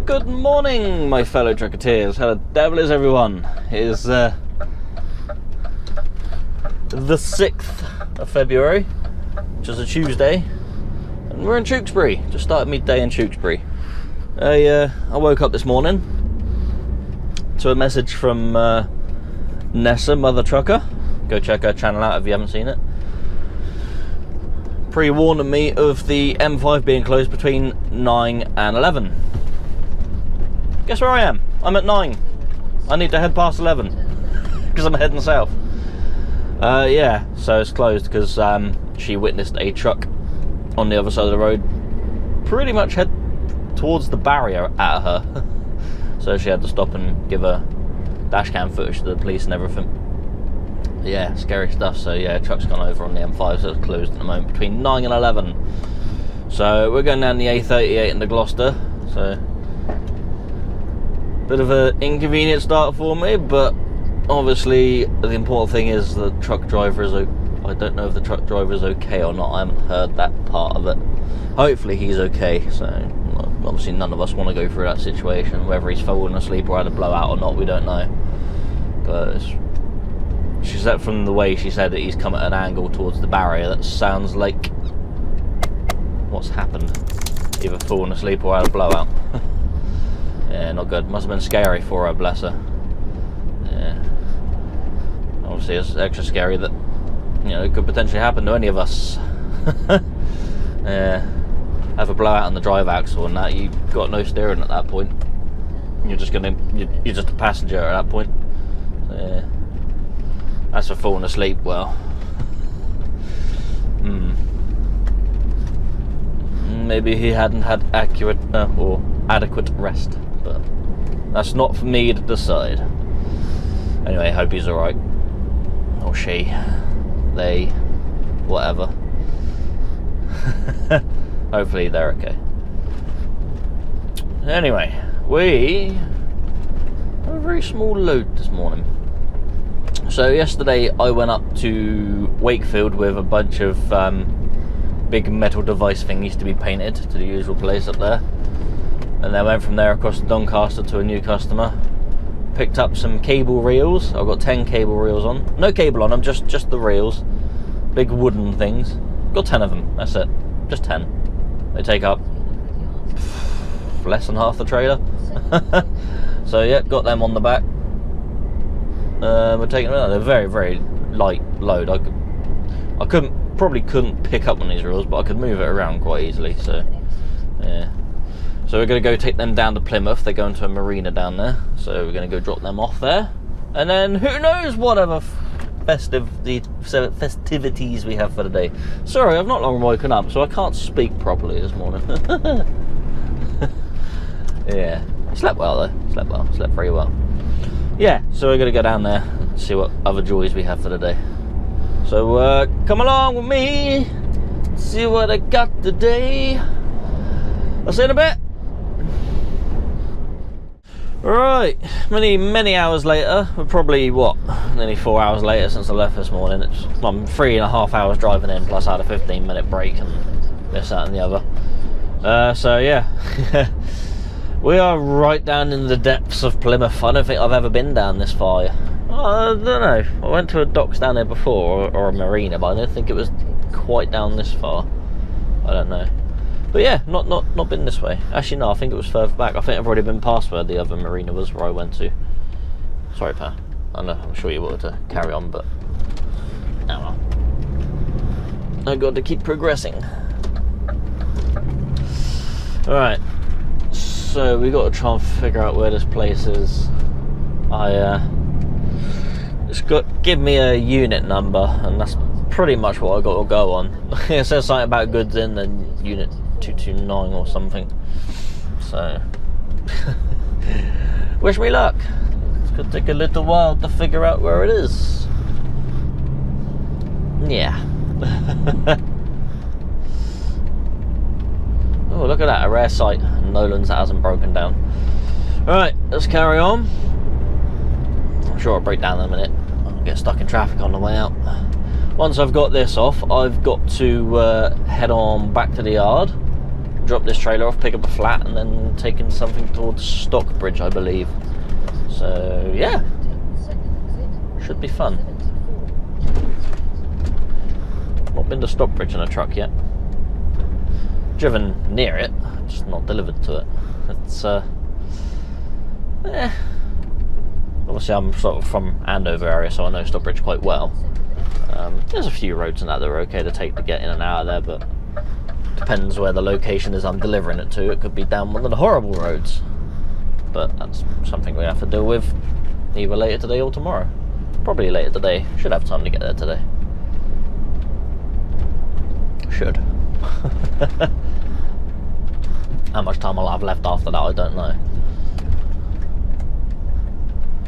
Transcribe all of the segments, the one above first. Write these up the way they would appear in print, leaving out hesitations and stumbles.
Good morning, my fellow trucketeers. How the devil is everyone? It is the 6th of February, which is a Tuesday, and we're in Tewkesbury. Just started midday in Tewkesbury. I woke up this morning to a message from Nessa, Mother Trucker. Go check her channel out if you haven't seen it. Pre-warning me of the M5 being closed between 9 and 11. Guess where I am? I'm at 9. I need to head past 11 because I'm heading south. Yeah, so it's closed because she witnessed a truck on the other side of the road pretty much head towards the barrier at her. So she had to stop and give her dash cam footage to the police and everything. Yeah, scary stuff. So yeah, truck's gone over on the M5, so it's closed at the moment between 9 and 11. So we're going down the A38 into Gloucester, so bit of an inconvenient start for me, but obviously the important thing is the truck driver is okay. I don't know if the truck driver is okay or not. I haven't heard that part of it. Hopefully he's okay. So obviously none of us want to go through that situation, whether he's fallen asleep or had a blowout or not, we don't know. But she said, from the way she said that he's come at an angle towards the barrier, that sounds like what's happened. Either fallen asleep or had a blowout. Yeah, not good. Must have been scary for her, bless her. Yeah. Obviously it's extra scary that, you know, it could potentially happen to any of us. Yeah. Have a blowout on the drive axle and that, you've got no steering at that point. You're just a passenger at that point. So, yeah. As for falling asleep, well, maybe he hadn't had accurate or adequate rest, but that's not for me to decide. Anyway, hope he's alright, or she, they, whatever. Hopefully they're okay. Anyway, we have a very small load this morning. So yesterday I went up to Wakefield with a bunch of big metal device thingies to be painted to the usual place up there, and then went from there across to Doncaster to a new customer. Picked up some cable reels. I've got 10 cable reels on. No cable on them, just the reels. Big wooden things. Got 10 of them, that's it. Just 10. They take up less than half the trailer. So yeah, got them on the back. We're taking them out. They're very, very light load. I probably couldn't pick up one of these reels, but I could move it around quite easily. So yeah. So we're going to go take them down to Plymouth. They're going to a marina down there. So we're going to go drop them off there. And then who knows what other festivities we have for the day. Sorry, I've not long woken up, so I can't speak properly this morning. Yeah. Slept well though. Slept well. Slept very well. Yeah, so we're going to go down there and see what other joys we have for the day. So come along with me, see what I got today. I'll see you in a bit. Right, many hours later. We're probably, nearly 4 hours later since I left this morning. I'm 3.5 hours driving in, plus I had a 15-minute break and this, that and the other. So yeah. We are right down in the depths of Plymouth. I don't think I've ever been down this far. I don't know. I went to a docks down there before, or a marina, but I don't think it was quite down this far. I don't know. But yeah, not been this way. Actually, no, I think it was further back. I think I've already been past where the other marina was, where I went to. Sorry, Pa. I know, I'm sure you wanted to carry on, but oh well. I've got to keep progressing. Alright. So we got to try and figure out where this place is. It's got give me a unit number, and that's pretty much what I got to go on. It says something about goods in, then unit 229 or something. So wish me luck. It's gonna take a little while to figure out where it is. Yeah. Oh, look at that, a rare sight. Nolan's that hasn't broken down. Alright, let's carry on. I'm sure I'll break down in a minute. I'll get stuck in traffic on the way out. Once I've got this off, I've got to head on back to the yard, drop this trailer off, pick up a flat, and then taking something towards Stockbridge, I believe. So yeah, should be fun. Not been to Stockbridge in a truck yet. Driven near it, just not delivered to it. It's obviously I'm sort of from Andover area, so I know Stockbridge quite well. There's a few roads in that are okay to take to get in and out of there, but depends where the location is I'm delivering it to. It could be down one of the horrible roads, but that's something we have to deal with either later today or tomorrow. Probably later today. Should have time to get there today. Should. How much time I'll have left after that, I don't know.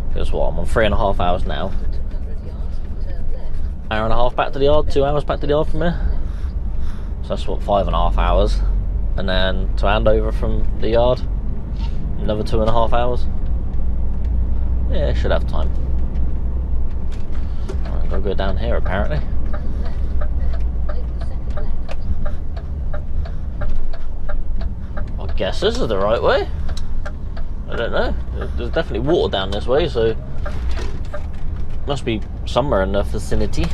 Because what, I'm on 3.5 hours now. Hour and a half back to the yard, 2 hours back to the yard from here. So that's what, 5.5 hours. And then to Andover from the yard, another 2.5 hours. Yeah, should have time. Right, gotta go down here apparently. I guess this is the right way. I don't know. There's definitely water down this way, so must be somewhere in the vicinity.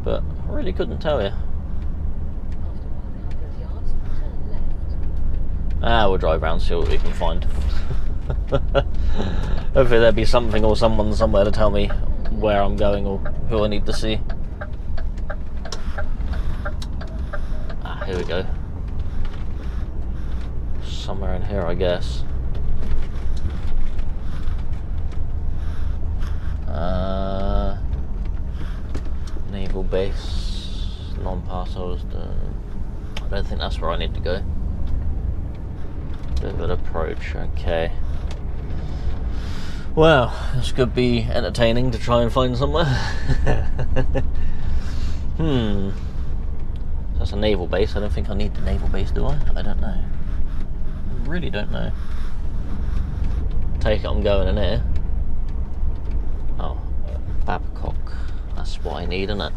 But I really couldn't tell you. We'll drive around, see what we can find. Hopefully there'll be something or someone somewhere to tell me where I'm going or who I need to see. Here we go. Somewhere in here, I guess. Naval base, non-parcels. I don't think that's where I need to go. Bit of an approach, okay. Well, this could be entertaining to try and find somewhere. That's a naval base. I don't think I need the naval base, do I? I don't know. I really don't know. Take it I'm going in here. Oh, Babcock. That's what I need, isn't it?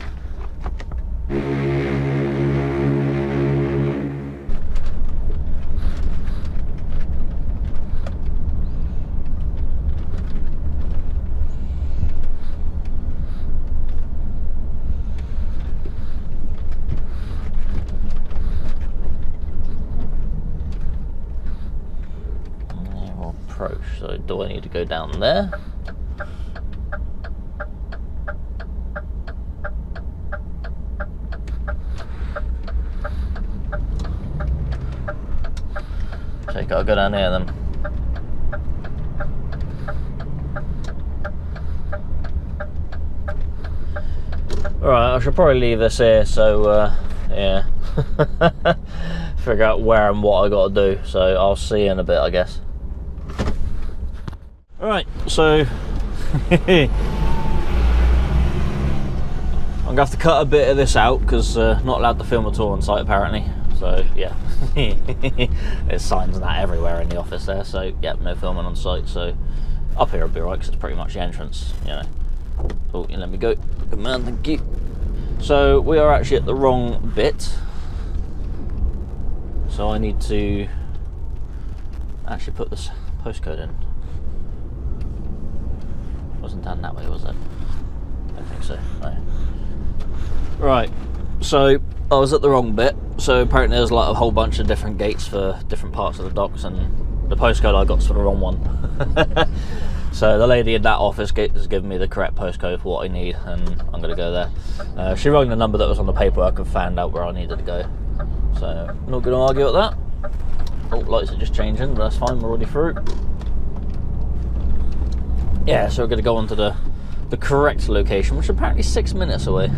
Approach. So do I need to go down there? Take it, I'll go down here then. Alright, I should probably leave this here, so yeah. Figure out where and what I gotta do. So I'll see you in a bit, I guess. Alright, so I'm gonna have to cut a bit of this out because not allowed to film at all on site apparently. So yeah, there's signs and that everywhere in the office there. So yeah, no filming on site. So up here will be right because it's pretty much the entrance, you know. Oh, you let me go. Good man, thank you. So we are actually at the wrong bit. So I need to actually put this postcode in. Wasn't down that way, was it? I don't think so, no. Right, so I was at the wrong bit. So apparently there's like a whole bunch of different gates for different parts of the docks, and the postcode I got's for the wrong one. So the lady in that office has given me the correct postcode for what I need, and I'm going to go there. She rang the number that was on the paperwork and found out where I needed to go. So I'm not going to argue with that. Oh, lights are just changing, but that's fine, we're already through. Yeah, so we're going to go on to the correct location, which is apparently 6 minutes away.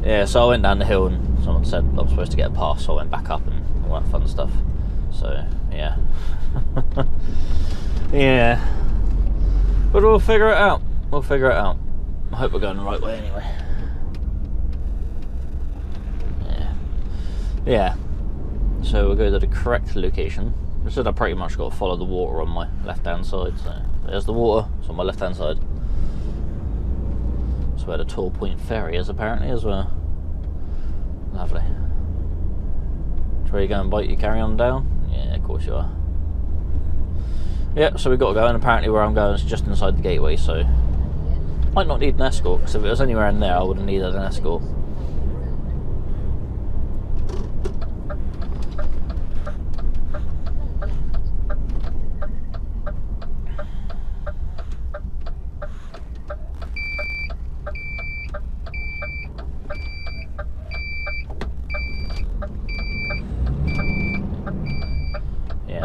Yeah, so I went down the hill and someone said I was supposed to get a pass, so I went back up and all that fun stuff. So, yeah. Yeah. But we'll figure it out. We'll figure it out. I hope we're going the right way anyway. Yeah. So we'll go to the correct location. I said I pretty much got to follow the water on my left-hand side. So there's the water. It's on my left-hand side. That's where the Tall Point Ferry is apparently as well. Lovely. Where you go and bite your carry on down? Yeah, of course you are. Yeah, so we've got to go, and apparently where I'm going is just inside the gateway, so might not need an escort, because if it was anywhere in there I would have needed an escort.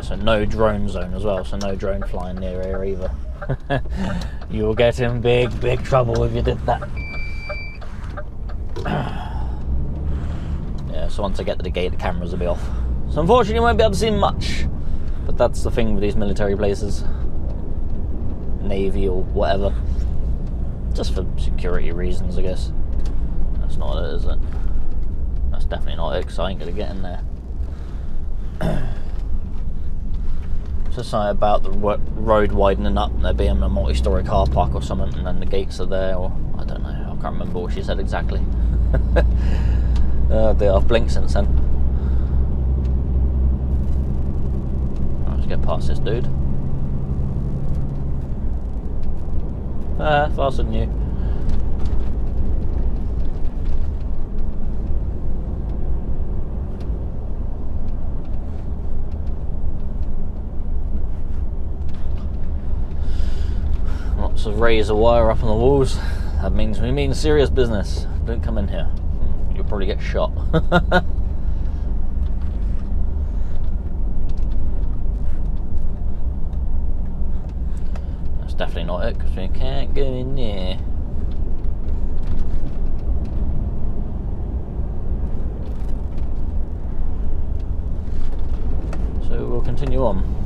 So no drone zone as well, so no drone flying near here either. You'll get in big trouble if you did that. Yeah, so once I get to the gate the cameras will be off. So unfortunately you won't be able to see much. But that's the thing with these military places. Navy or whatever. Just for security reasons, I guess. That's not it, is it? That's definitely not it, because I ain't going to get in there. Just something about the road widening up, there being a multi-storey car park or something, and then the gates are there, or I don't know, I can't remember what she said exactly. I've blinked since then. Let's get past this dude. Faster than you. Lots of razor wire up on the walls. That means we mean serious business. Don't come in here. You'll probably get shot. That's definitely not it, because we can't go in there. So we'll continue on.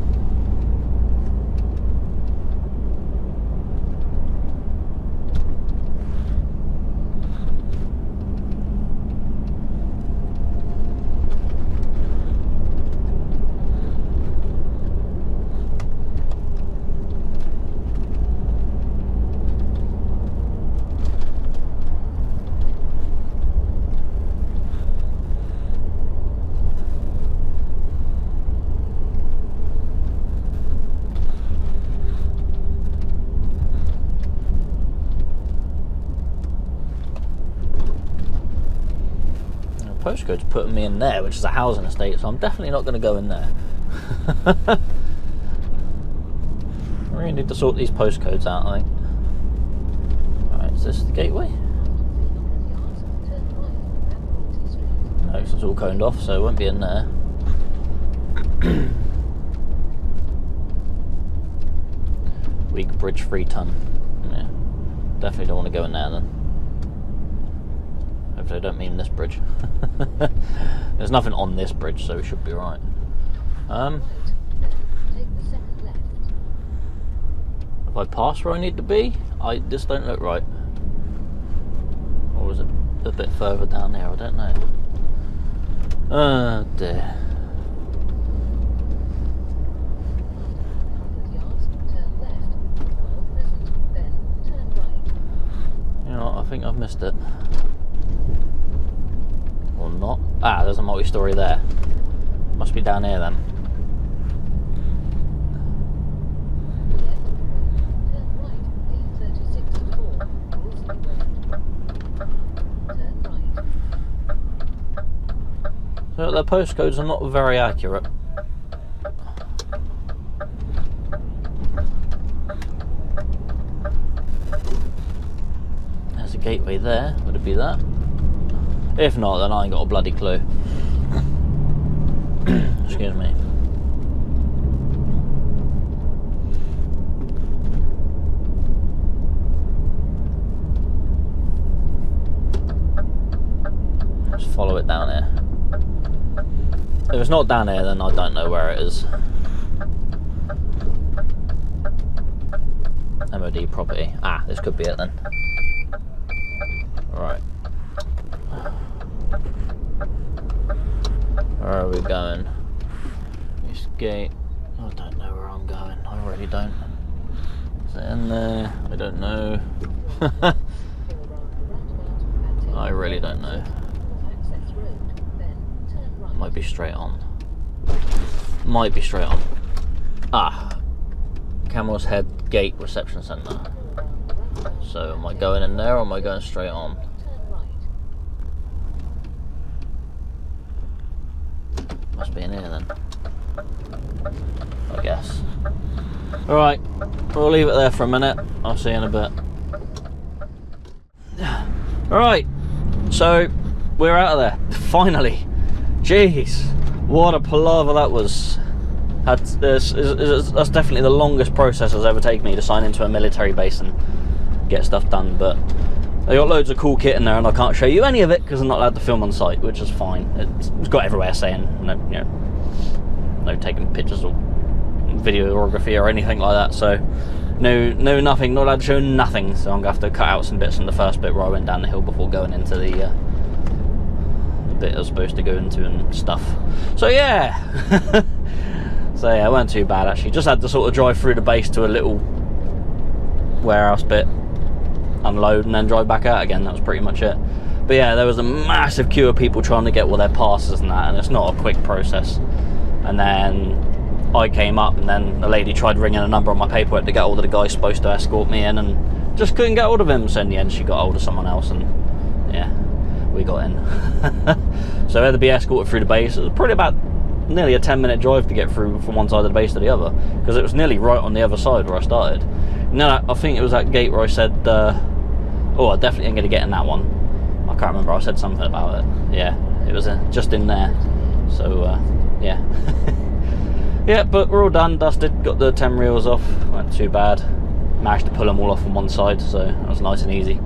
Postcode's putting me in there, which is a housing estate, so I'm definitely not going to go in there. I really need to sort these postcodes out, I think. Alright, is this the gateway? No, it's all coned off, so it won't be in there. Weak bridge 3 ton. Yeah, definitely don't want to go in there then. Hopefully I don't mean this bridge. There's nothing on this bridge, so we should be right. Have I passed where I need to be? This don't look right. Or is it a bit further down there? I don't know. Oh dear. You know what, I think I've missed it. Or not. Ah, there's a multi-storey there. Must be down here then. So their postcodes are not very accurate. There's a gateway there. Would it be that? If not, then I ain't got a bloody clue. Excuse me. Just follow it down here. If it's not down here, then I don't know where it is. MOD property. Ah, this could be it then. Right. Where are we going? This gate. I don't know where I'm going. I really don't. Is it in there? I don't know. I really don't know. Might be straight on. Might be straight on. Ah. Camel's Head Gate Reception Centre. So am I going in there or am I going straight on? Must be in here then, I guess. Alright, we'll leave it there for a minute. I'll see you in a bit. Alright, so we're out of there. Finally. Jeez, what a palaver that was. That's definitely the longest process it's ever taken me to sign into a military base and get stuff done, but they got loads of cool kit in there and I can't show you any of it because I'm not allowed to film on site, which is fine. It's got everywhere saying no taking pictures or videography or anything like that, so no nothing, not allowed to show nothing, so I'm gonna have to cut out some bits in the first bit where I went down the hill before going into the bit I was supposed to go into and stuff. So yeah. So yeah, it weren't too bad actually. Just had to sort of drive through the base to a little warehouse bit, unload and then drive back out again. That was pretty much it. But yeah, there was a massive queue of people trying to get all their passes and that, and it's not a quick process. And then I came up and then a lady tried ringing a number on my paperwork to get hold of the guy supposed to escort me in and just couldn't get hold of him. So in the end she got hold of someone else and yeah, we got in. So I had to be escorted through the base. It was probably about nearly a 10-minute drive to get through from one side of the base to the other because it was nearly right on the other side where I started. No, I think it was that gate where I said, oh, I definitely ain't going to get in that one. I can't remember, I said something about it. Yeah, it was just in there. So, yeah. Yeah, but we're all done, dusted, got the 10 reels off, weren't too bad. Managed to pull them all off on one side, so that was nice and easy.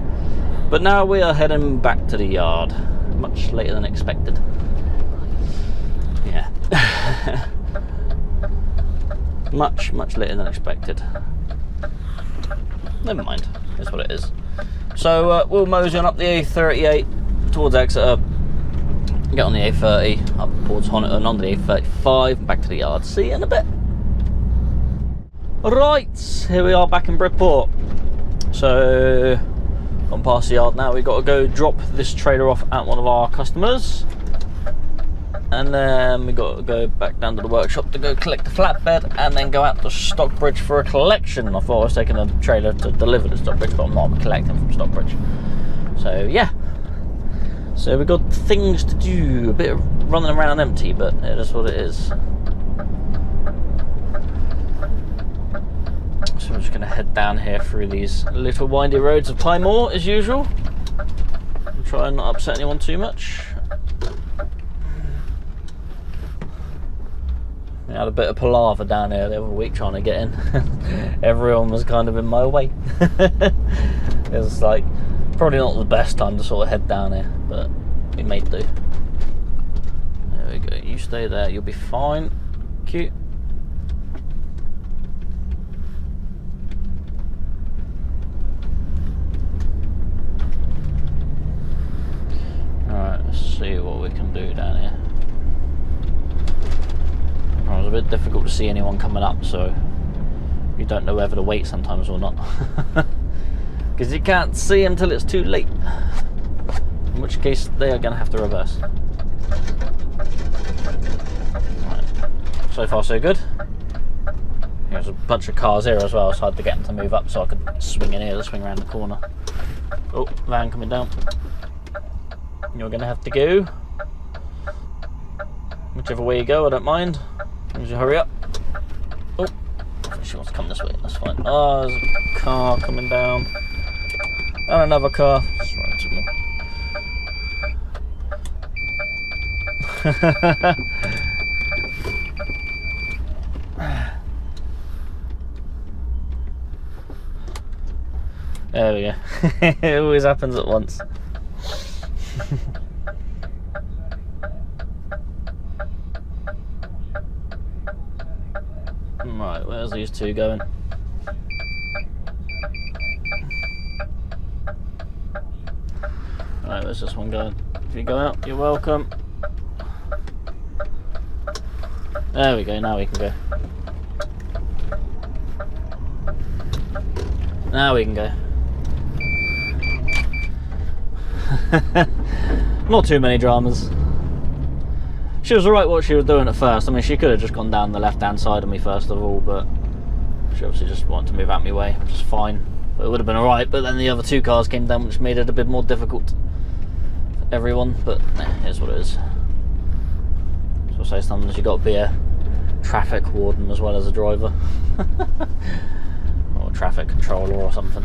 But now we are heading back to the yard, much later than expected. Yeah. much later than expected. Never mind, that's what it is. So we'll mosey on up the A38 towards Exeter, get on the A30 up towards Honiton, on the A35 and back to the yard. See you in a bit. Right, here we are back in Bridport. So gone past the yard now. We've got to go drop this trailer off at one of our customers, and then we got to go back down to the workshop to go collect the flatbed and then go out to Stockbridge for a collection. I thought I was taking a trailer to deliver to Stockbridge, but I'm not, I'm collecting from Stockbridge. So yeah, so we've got things to do, a bit of running around empty, but it is what it is. So I'm just going to head down here through these little windy roads of Plymore as usual and try and not upset anyone too much. We had a bit of palaver down here the other week trying to get in. Everyone was kind of in my way. It was like probably not the best time to sort of head down here, but we made do. There we go, you stay there, you'll be fine. Cute. Alright, let's see what we can do down here. It was a bit difficult to see anyone coming up, so you don't know whether to wait sometimes or not. Because you can't see them till it's too late. In which case they are going to have to reverse. Right. So far so good. There's a bunch of cars here as well, so I had to get them to move up so I could swing in here to swing around the corner. Oh, van coming down. You're going to have to go whichever way you go, I don't mind. As long as you hurry up. Oh, I think she wants to come this way, that's fine. Oh, there's a car coming down. And another car. Let's run into more. There we go. It always happens at once. Right, where's these two going? Right, where's this one going? If you go out, you're welcome. There we go, now we can go. Now we can go. Not too many dramas. She was alright what she was doing at first. I mean, she could have just gone down the left-hand side of me first of all, but she obviously just wanted to move out my way, which is fine. But it would have been alright, but then the other two cars came down, which made it a bit more difficult for everyone, but here's what it is. So I say sometimes you've got to be a traffic warden as well as a driver. Or a traffic controller or something,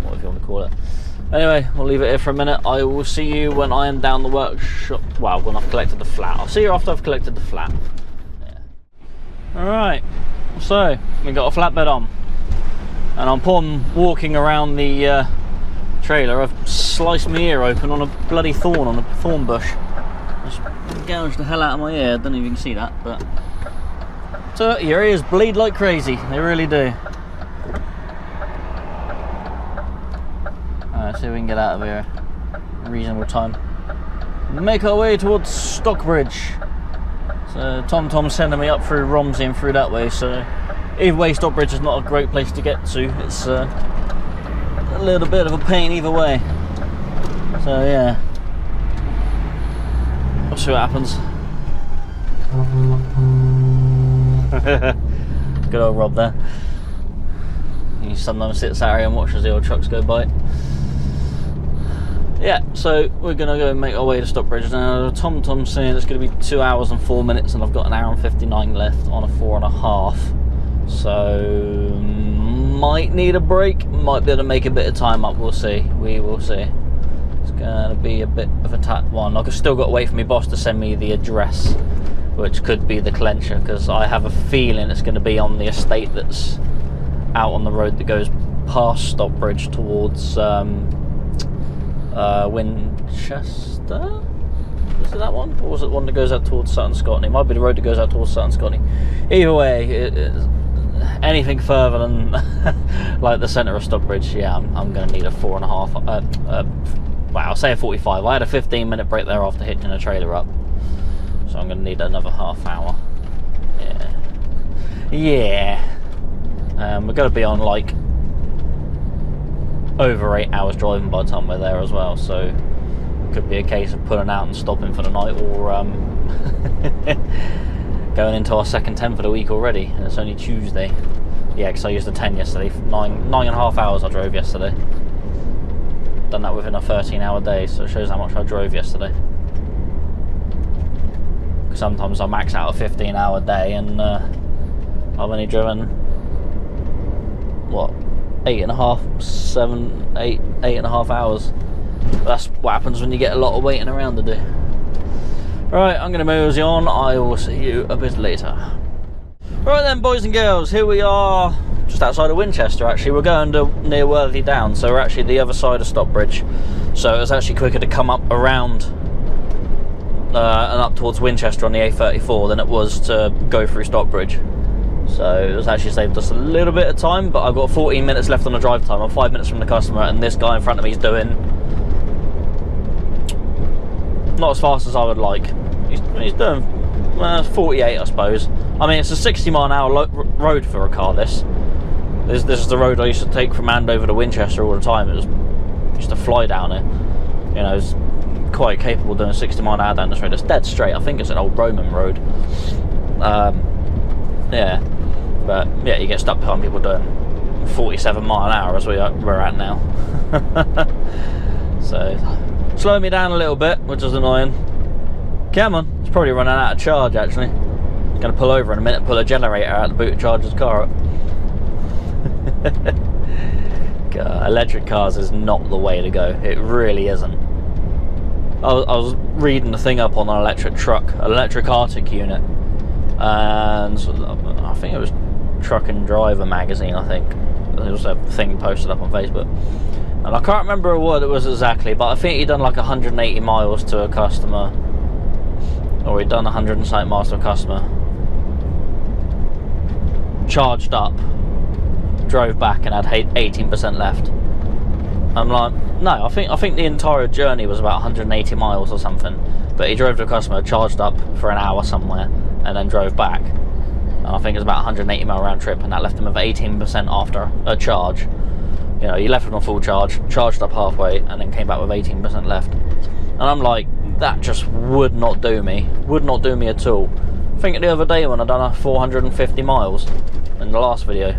whatever you want to call it. Anyway, we'll leave it here for a minute. I will see you when I am down the workshop. Well, when I've collected the flat. I'll see you after I've collected the flat. Yeah. Alright, so we got a flatbed on. And upon walking around the trailer, I've sliced my ear open on a bloody thorn, on a thorn bush. Just gouged the hell out of my ear. I don't know if you can see that, but so your ears bleed like crazy. They really do. See if we can get out of here in reasonable time. Make our way towards Stockbridge. So Tom's sending me up through Romsey and through that way, so either way Stockbridge is not a great place to get to. It's a little bit of a pain either way. So yeah, we'll see what happens. Good old Rob there. He sometimes sits out here and watches the old trucks go by. Yeah, so we're gonna go and make our way to Stockbridge now. Tom's saying it's gonna be 2 hours and 4 minutes, and I've got 1 hour and 59 left on a 4.5. So might need a break, might be able to make a bit of time up. We'll see. We will see. It's gonna be a bit of a tight one. I've still got to wait for my boss to send me the address, which could be the clencher, because I have a feeling it's going to be on the estate that's out on the road that goes past Stockbridge towards Winchester? Is it that one? Or was it one that goes out towards Sutton Scotney? It might be the road that goes out towards Sutton Scotney. Either way, anything further than like the centre of Stockbridge, yeah, I'm going to need a 4.5. Well, I'll say a 45. I had a 15-minute break there after hitching a trailer up, so I'm going to need another half hour. Yeah. We're going to be on like over 8 hours driving by the time we're there as well, so it could be a case of pulling out and stopping for the night, or going into our second 10 for the week already, and it's only Tuesday. Yeah, because I used a 10 yesterday. 9.5 hours I drove yesterday. Done that within a 13-hour day, so it shows how much I drove yesterday. Sometimes I max out a 15-hour day, and I've only driven what, 8.5 hours. That's what happens when you get a lot of waiting around to do. Right, I'm going to mosey on. I will see you a bit later. Right then, boys and girls, here we are just outside of Winchester. Actually, we're going to near Worthy Down, so we're actually the other side of Stockbridge, so it was actually quicker to come up around and up towards Winchester on the A34 than it was to go through Stockbridge. So it was actually saved us a little bit of time, but I've got 14 minutes left on the drive time. I'm 5 minutes from the customer, and this guy in front of me is doing not as fast as I would like. He's doing 48, I suppose. I mean, it's a 60-mile-an-hour road for a car. This is the road I used to take from Andover to Winchester all the time. It used to fly down it. You know, it's quite capable of doing 60 mile an hour down this road. It's dead straight. I think it's an old Roman road. Yeah, but yeah, you get stuck behind people doing 47 mile an hour as we're at now. So slowing me down a little bit, which is annoying. Come on, it's probably running out of charge actually. Gonna pull over in a minute, pull a generator out of the boot, charge his car up. God, electric cars is not the way to go. It really isn't. I was reading the thing up on an electric truck, an electric Arctic unit, and I think it was Truckin Driver magazine. I think there was a thing posted up on Facebook, and I can't remember what it was exactly, but I think he'd done like 180 miles to a customer, or he'd done 100 miles to a customer, charged up, drove back, and had 18% left. I'm like, no, I think the entire journey was about 180 miles or something, but he drove to a customer, charged up for an hour somewhere, and then drove back. And I think it was about 180 mile round trip, and that left him with 18% after a charge. You know, he left it on full charge, charged up halfway, and then came back with 18% left. And I'm like, That just would not do me. Would not do me at all. Think of the other day when I done 450 miles in the last video.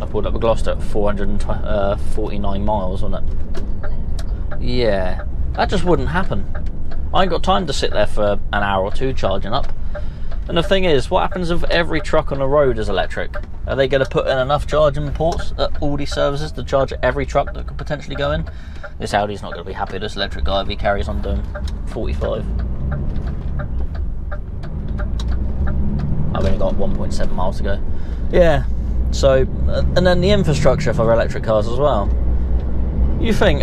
I pulled up a Gloucester at 449 miles, wasn't it? Yeah, that just wouldn't happen. I ain't got time to sit there for an hour or two charging up. And the thing is, what happens if every truck on the road is electric? Are they going to put in enough charging ports at all these services to charge every truck that could potentially go in? This Audi's not going to be happy with this electric guy if he carries on doing 45. I've only got 1.7 miles to go. Yeah, so, and then the infrastructure for electric cars as well. You think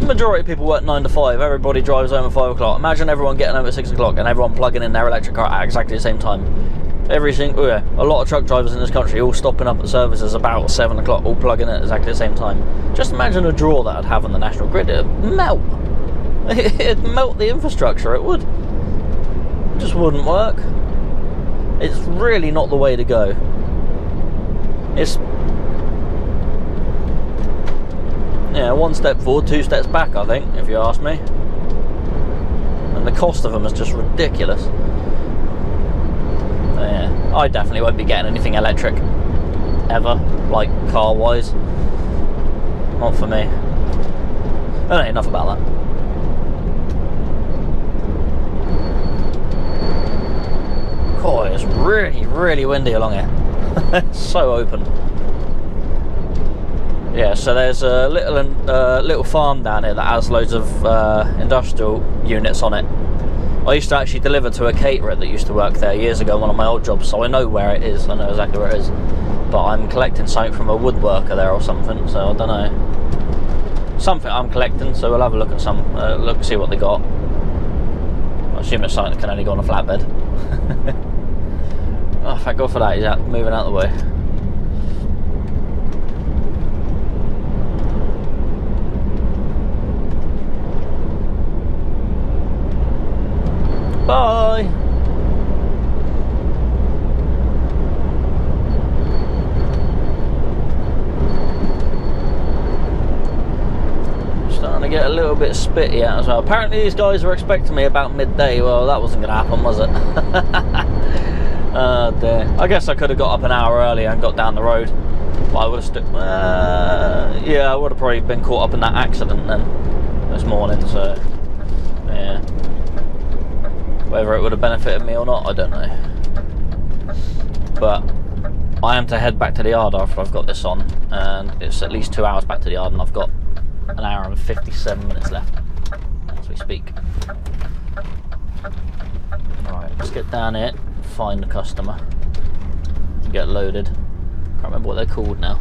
majority of people work 9 to 5, everybody drives home at 5 o'clock. Imagine everyone getting home at 6 o'clock and everyone plugging in their electric car at exactly the same time. A lot of truck drivers in this country all stopping up at services about 7 o'clock, all plugging in at exactly the same time. Just imagine a draw that I'd have on the national grid. It'd melt. It'd melt the infrastructure, it would. It just wouldn't work. It's really not the way to go. It's, yeah, 1 step forward, 2 steps back, I think, if you ask me. And the cost of them is just ridiculous. So, yeah, I definitely won't be getting anything electric ever, like car-wise. Not for me. Anyway, enough about that. Oh, it's really, really windy along here. It's so open. Yeah, so there's a little farm down here that has loads of industrial units on it. I used to actually deliver to a caterer that used to work there years ago, one of my old jobs, so I know where it is. I know exactly where it is. But I'm collecting something from a woodworker there or something, so I don't know. Something I'm collecting, so we'll have a look at some, see what they got. I assume it's something that can only go on a flatbed. Oh, thank God for that, he's moving out of the way. Bye! Starting to get a little bit spitty out as well. Apparently these guys were expecting me about midday. Well, that wasn't going to happen, was it? Oh dear. I guess I could have got up an hour earlier and got down the road. But I would have yeah, I would have probably been caught up in that accident then this morning, so yeah. Whether it would have benefited me or not, I don't know. But I am to head back to the yard after I've got this on, and it's at least 2 hours back to the yard, and I've got an hour and 57 minutes left as we speak. Alright, let's get down here, find the customer, and get loaded. Can't remember what they're called now.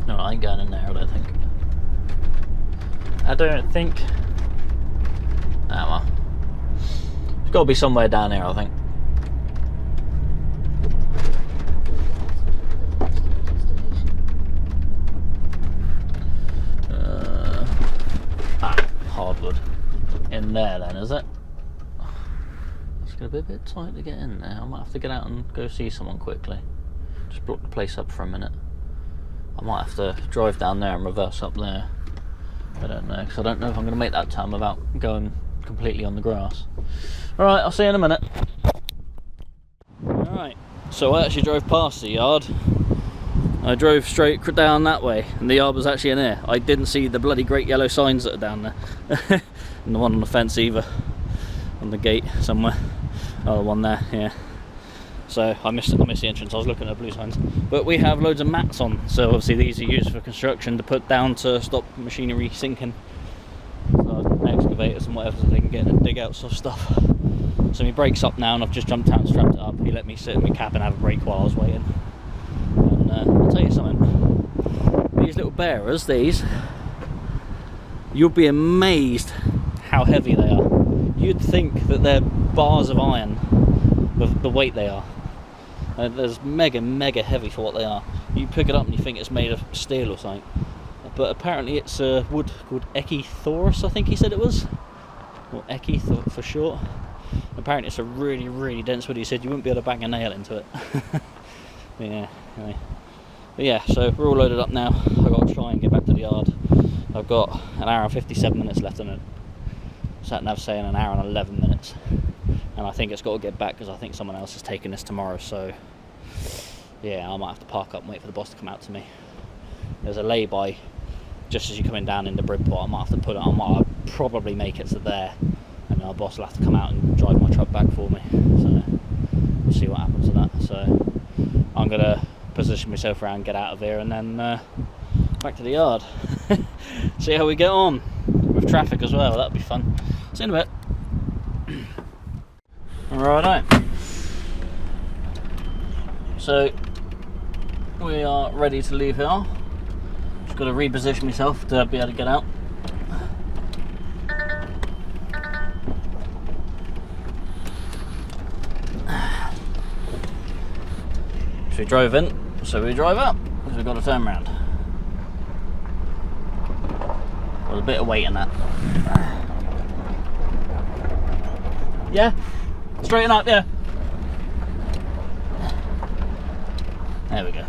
No, I ain't going in there, I don't think. Ah, well. It's got to be somewhere down here, I think. Hardwood. In there then, is it? It's going to be a bit tight to get in there. I might have to get out and go see someone quickly. Just block the place up for a minute. I might have to drive down there and reverse up there. I don't know, because I don't know if I'm going to make that turn without going completely on the grass. Alright, I'll see you in a minute. Alright, so I actually drove past the yard. I drove straight down that way, and the yard was actually in here. I didn't see the bloody great yellow signs that are down there. And the one on the fence either. On the gate somewhere. Oh, the one there, yeah. So I missed the entrance. I was looking at blue signs. But we have loads of mats on, so obviously these are used for construction to put down to stop machinery sinking. So excavators and whatever, so they can get in and dig out some stuff. So my brake's up now, and I've just jumped out and strapped it up. He let me sit in my cab and have a break while I was waiting. And I'll tell you something. These little bearers, you'll be amazed how heavy they are. You'd think that they're bars of iron with the weight they are. They're mega heavy for what they are. You pick it up and you think it's made of steel or something. But apparently it's a wood called Echithorus, I think he said it was. Or Echith for short. Apparently it's a really dense wood. He said you wouldn't be able to bang a nail into it. Yeah, anyway. But yeah, so we're all loaded up now. I've got to try and get back to the yard. I've got an hour and 57 minutes left on it. Sat nav saying an hour and 11 minutes. And I think it's got to get back because I think someone else is taking this tomorrow. So yeah, I might have to park up and wait for the boss to come out to me. There's a lay-by just as you're coming down in the Bridport. I might have to put it, I'll probably make it to there. And then our boss will have to come out and drive my truck back for me. So we'll see what happens to that. So I'm going to position myself around, get out of here, and then back to the yard. See how we get on with traffic as well. That'll be fun. See you in a bit. Alright, so we are ready to leave here. Just got to reposition myself to be able to get out. So we drove in, so we drive out, because we've got to turn around. There's a bit of weight in that. Yeah? Straighten up, yeah. There we go.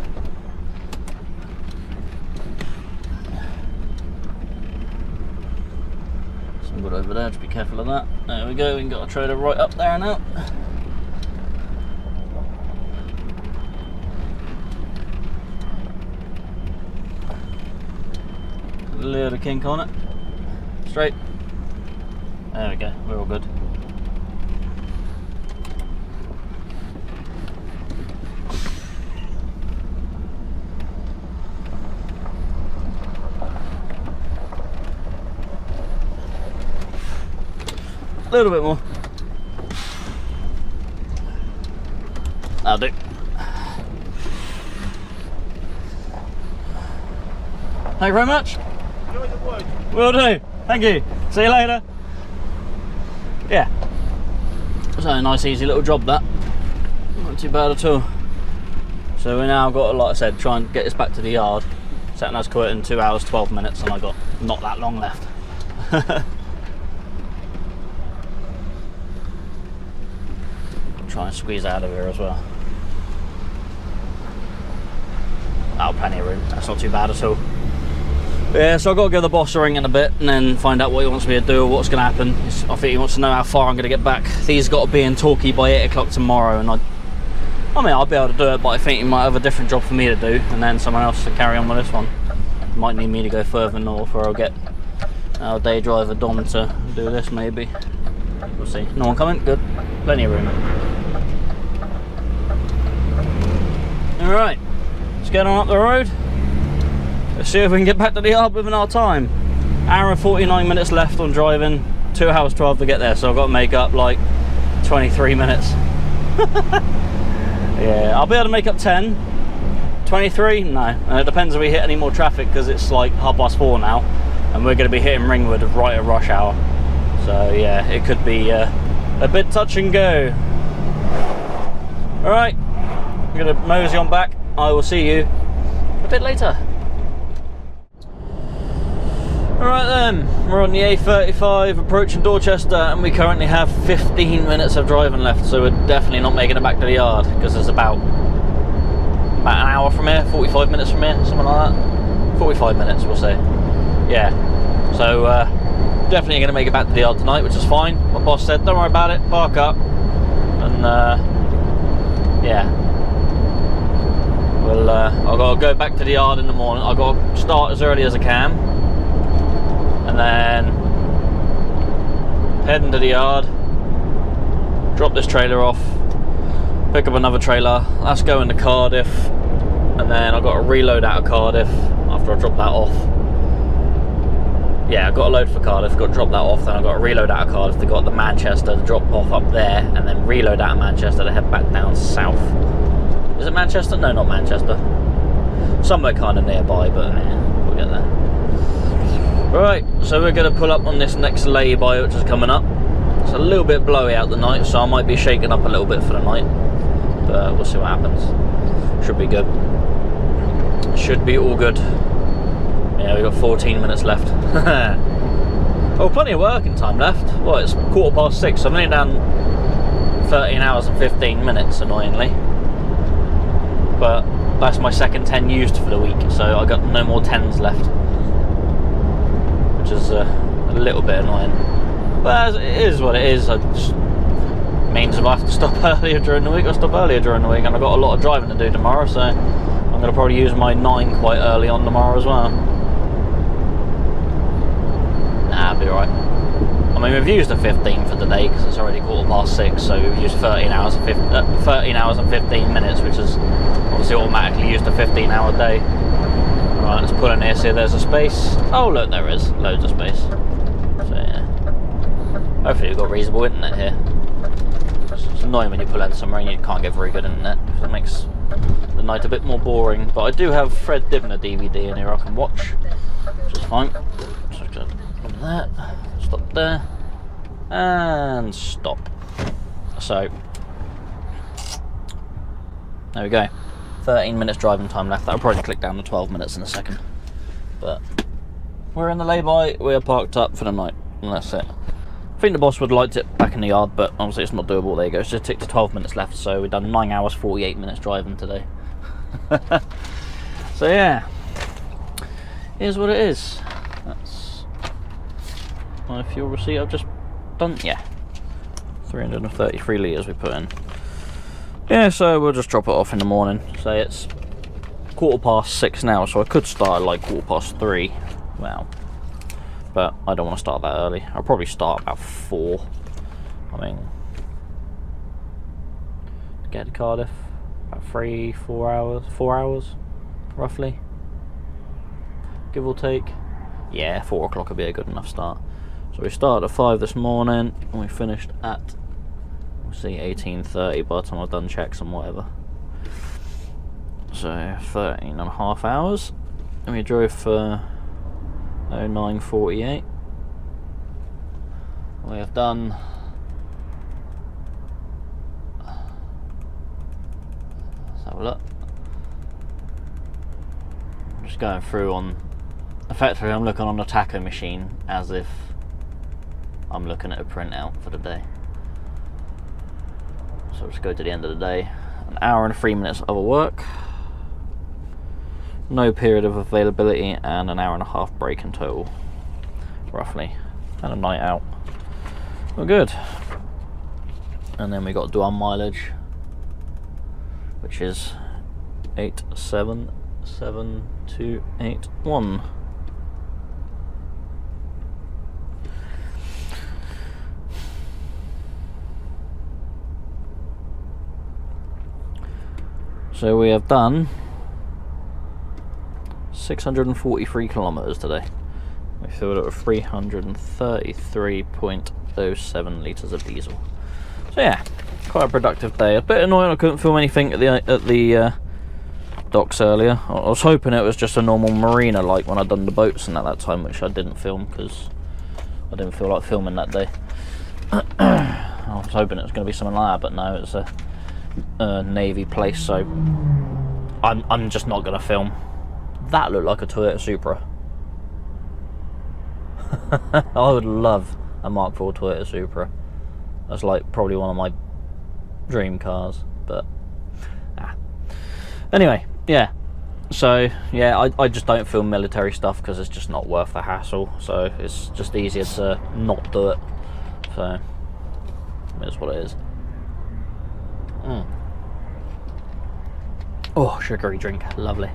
Some good over there, just be careful of that. There we go, we've got a trailer right up there now. A little kink on it. Straight. There we go, we're all good. A little bit more. That'll do. Thank you very much. Enjoy the wood. Will do. Thank you. See you later. Yeah. So a nice easy little job that. Not too bad at all. So we now got, like I said, try and get this back to the yard. Sat nav's quit in 2 hours 12 minutes and I got not that long left. Try and squeeze out of here as well. Oh, plenty of room. That's not too bad at all. Yeah, so I've got to give the boss a ring in a bit and then find out what he wants me to do or what's going to happen. I think he wants to know how far I'm going to get back. He's got to be in Torquay by 8 o'clock tomorrow, and I mean, I'll be able to do it, but I think he might have a different job for me to do, and then someone else to carry on with this one. Might need me to go further north, or I'll get our day driver Dom to do this maybe. We'll see. No one coming? Good. Plenty of room. Alright, let's get on up the road. Let's see if we can get back to the yard within our time. Hour and 49 minutes left on driving, 2 hours 12 to get there, so I've got to make up like 23 minutes. Yeah, I'll be able to make up 10. 23? No, and it depends if we hit any more traffic, because it's like 4:30 now and we're going to be hitting Ringwood right at rush hour. So yeah, it could be a bit touch and go. Alright, I'm going to mosey on back. I will see you a bit later. Alright then, we're on the A35 approaching Dorchester, and we currently have 15 minutes of driving left, so we're definitely not making it back to the yard, because it's about an hour from here, 45 minutes from here, something like that. 45 minutes, we'll say. Yeah, so definitely going to make it back to the yard tonight, which is fine. My boss said, don't worry about it, park up, and yeah. Well, I've got to go back to the yard in the morning. I've got to start as early as I can, and then head into the yard, drop this trailer off, pick up another trailer, let's go into Cardiff, and then I've got to reload out of Cardiff after I drop that off. Yeah, I've got a load for Cardiff, got to drop that off, then I've got to reload out of Cardiff to go up to Manchester to drop off up there, and then reload out of Manchester to head back down south. Is it Manchester? No, not Manchester. Somewhere kind of nearby, but yeah, we'll get there. Right, so we're going to pull up on this next lay-by which is coming up. It's a little bit blowy out the night, so I might be shaking up a little bit for the night, but we'll see what happens. Should be good. Should be all good. Yeah, we've got 14 minutes left. Oh, plenty of working time left. Well, it's 6:15, so I'm only down 13 hours and 15 minutes, annoyingly. but that's my second 10 used for the week, so I got no more 10s left, which is a little bit annoying. But it is what it is. It just means if I have to stop earlier during the week, I'll stop earlier during the week, and I've got a lot of driving to do tomorrow, so I'm going to probably use my 9 quite early on tomorrow as well. Nah, I'll be alright. I mean, we've used a 15 for today because it's already 6:15, so we've used 13 hours and 15 minutes, which is obviously automatically used a 15-hour day. Right, let's pull in here, see if there's a space. Oh look, there is loads of space. So yeah, hopefully we've got reasonable internet here. It's annoying when you pull in somewhere and you can't get very good internet, because it makes the night a bit more boring. But I do have Fred Dibner DVD in here I can watch, which is fine. So just on that, stop there, and stop. So there we go. 13 minutes driving time left. That'll probably click down to 12 minutes in a second. But we're in the lay-by, we're parked up for the night, and that's it. I think the boss would have liked it back in the yard, but obviously it's not doable. There you go. It's just ticked to 12 minutes left, so we've done 9 hours 48 minutes driving today. So yeah, here's what it is. That's my fuel receipt I've just done. Yeah, 333 litres we put in. Yeah, so we'll just drop it off in the morning. Say it's 6:15 now, so I could start at like 3:15. Wow. But I don't want to start that early. I'll probably start about 4. I mean, get to Cardiff about 4 hours, roughly, give or take. Yeah, 4 o'clock would be a good enough start. So we started at 5 this morning, and we finished at, we'll see, 18:30 by the time I've done checks and whatever. So 13 and a half hours, and we drove for 09:48. We have done let's have a look. I'm just going through on, effectively I'm looking on the taco machine as if I'm looking at a printout for the day. So let's go to the end of the day. An hour and 3 minutes of work, no period of availability, and an hour and a half break in total, roughly, and a night out. Well, good. And then we got to do our mileage, which is 877,281. So we have done 643 kilometers today. We filled it with 333.07 litres of diesel. So yeah, quite a productive day. A bit annoying I couldn't film anything at the docks earlier. I was hoping it was just a normal marina like when I'd done the boats and at that time, which I didn't film because I didn't feel like filming that day. I was hoping it was going to be something like that, but no, it's a navy place, so I'm just not going to film. That looked like a Toyota Supra. I would love a Mark IV Toyota Supra. That's like probably one of my dream cars, but anyway, yeah. So yeah, I just don't film military stuff because it's just not worth the hassle, so it's just easier to not do it. So that's what it is. Oh, sugary drink, lovely.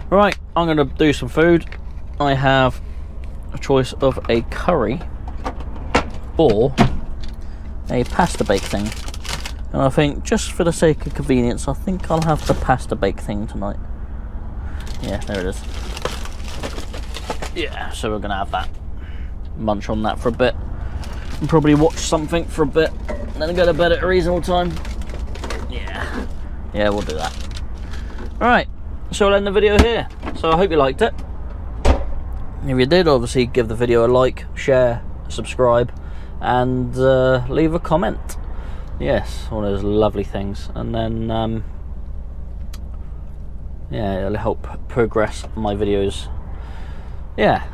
Right, I'm going to do some food. I have a choice of a curry or a pasta bake thing, and I think just for the sake of convenience, I think I'll have the pasta bake thing tonight. Yeah, there it is. Yeah, so we're going to have that, munch on that for a bit, and probably watch something for a bit, and then go to bed at a reasonable time. Yeah, we'll do that. Alright, so I'll end the video here. So I hope you liked it. If you did, obviously give the video a like, share, subscribe, and leave a comment. Yes, all those lovely things. And then yeah, it'll help progress my videos. Yeah,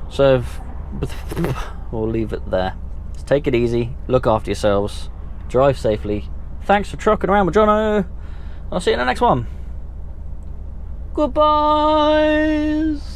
so we'll leave it there. So take it easy, look after yourselves, drive safely. Thanks for trucking around with Jono. I'll see you in the next one. Goodbyes.